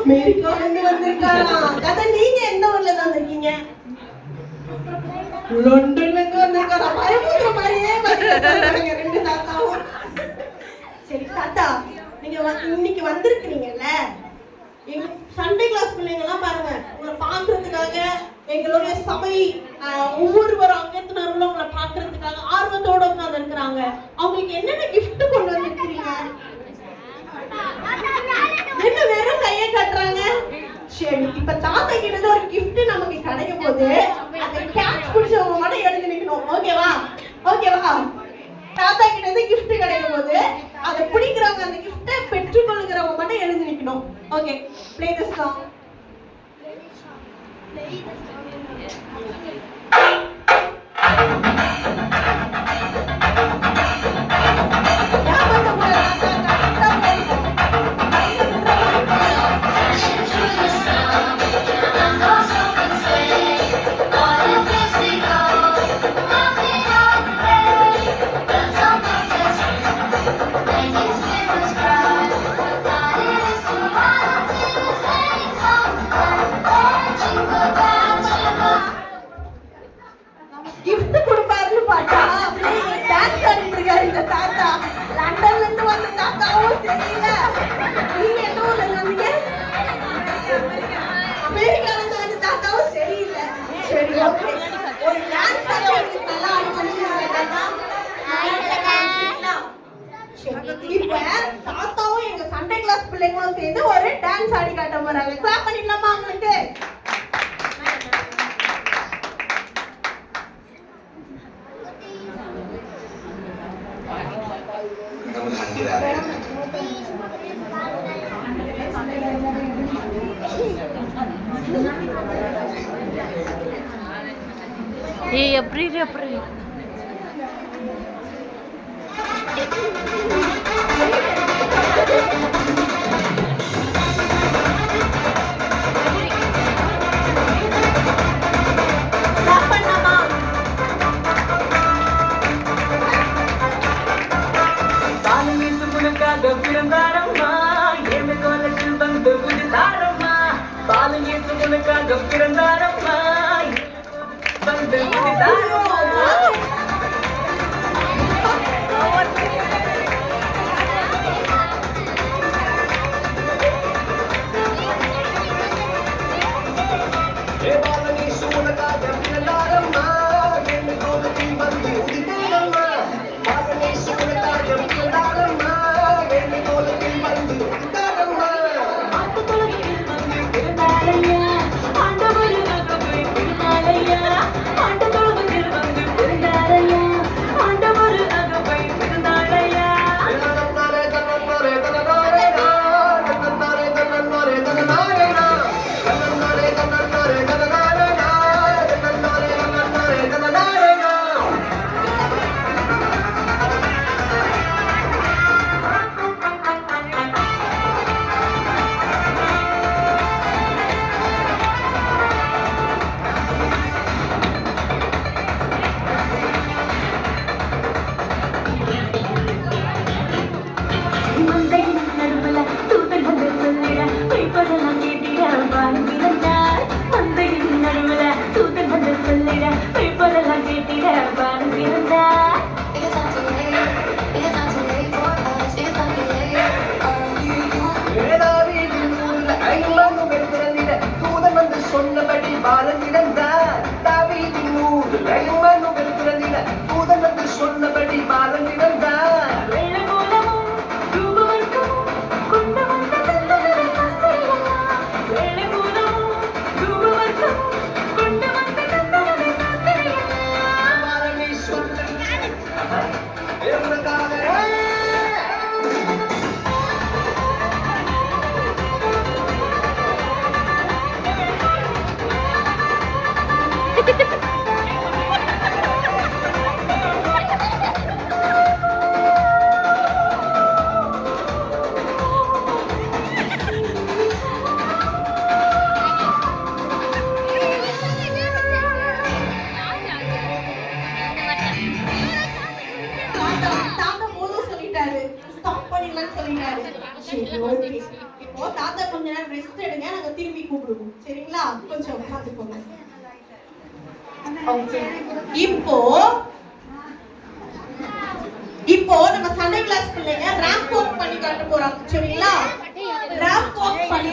அமெரிக்காவிலிருந்து வந்திருக்காராம். கதை நீங்க எந்த ஊர்ல இருந்து வந்திருக்கீங்க? லண்டன்ல இருந்து வந்திருக்காராம். பயமுறுத்துற மாதிரியே வரீங்க ரெண்டு தாத்தாவும். சரி தாத்தா, நீங்க இன்னைக்கு வந்திருக்கீங்கல்ல, எங்க சண்டே கிளாஸ் பிள்ளைங்க எல்லாம் பாருங்க, உங்களை பாக்குறதுக்காக எங்களுடைய சபை ஒவ்வொருவரும் அங்கத்தினர்களும் உங்களை பாக்குறதுக்காக ஆர்வத்தோட உட்கார்ந்து இருக்கிறாங்க. அவங்களுக்கு என்னென்ன கிஃப்ட் கொண்டு வந்திருக்கிறீங்க? என்ன வெறும் கையை கட்டுறாங்க? சரி, இப்ப தாத்தா கிட்ட ஒரு கிஃப்ட் நமக்கு கிடைக்கும் போது அதை கேட்ச் பிடிச்சவங்க மட்டும் எடுத்து நிக்கணும். ஓகேவா? ஓகேவா? தாத்தா கிட்ட இருந்து கிஃப்ட் கிடைக்கும் போது அதை பிடிக்கிறவங்க, அந்த கிஃப்டை பெற்றுக்கொள்கிறவங்க மட்டும் எழுதி நிக்கணும். Okay, play the song. Gift கொடுப்பாருன்னு பார்த்தா டான்ஸ் ஆடிட்டு இருக்காரு இந்த தாத்தா. லண்டன்ல இருந்து வந்த தாத்தாவும் தெரியல. நீங்க எந்த ஊர்ல வந்தீங்க? அமெரிக்கால இருந்து வந்த தாத்தாவும் சரியில்லை. சரி, ஓகே, ஒரு டான்ஸ் ஆடி நல்லா ஆடி முடிச்சிருக்காங்க. இப்ப தாத்தாவும் எங்க சண்டே கிளாஸ் பிள்ளைங்களும் சேர்ந்து ஒரு டான்ஸ் ஆடி காட்ட போறாங்க. கிளாப் பண்ணிடலாமா உங்களுக்கு? எப்படி பிறந்தாரம்மா ஏழு கோலத்தில் வந்து புதிதாரம்மா. பாலும் இயேசுவுக்காக பிறந்தாரம்மா வந்து புதிதாரம்மா. சொன்னபடி பாலன் இறந்தார். தாவீதின் ஊரில் ஐமனுவல் பிறந்திட தூதன் வந்து சொன்னபடி பாலன் இறந்தார். வெள்ளை போலவும் ரூபவர்க்கமும் கொண்ட சரி, okay. இப்போ தாத்தா கொஞ்ச நேரம் ரெஸ்ட் எடுங்க, நாங்க திரும்பி கூப்பிடுவோம். சரிங்களா? கொஞ்சம் உட்காந்துக்கோங்க. Okay. இப்போ இப்போ நம்ம சண்டே கிளாஸ் பிள்ளைங்க ரேம்ப் வாக் பண்ணி காட்ட போறோம். சரிங்களா? ரேம்ப் வாக் பண்ணி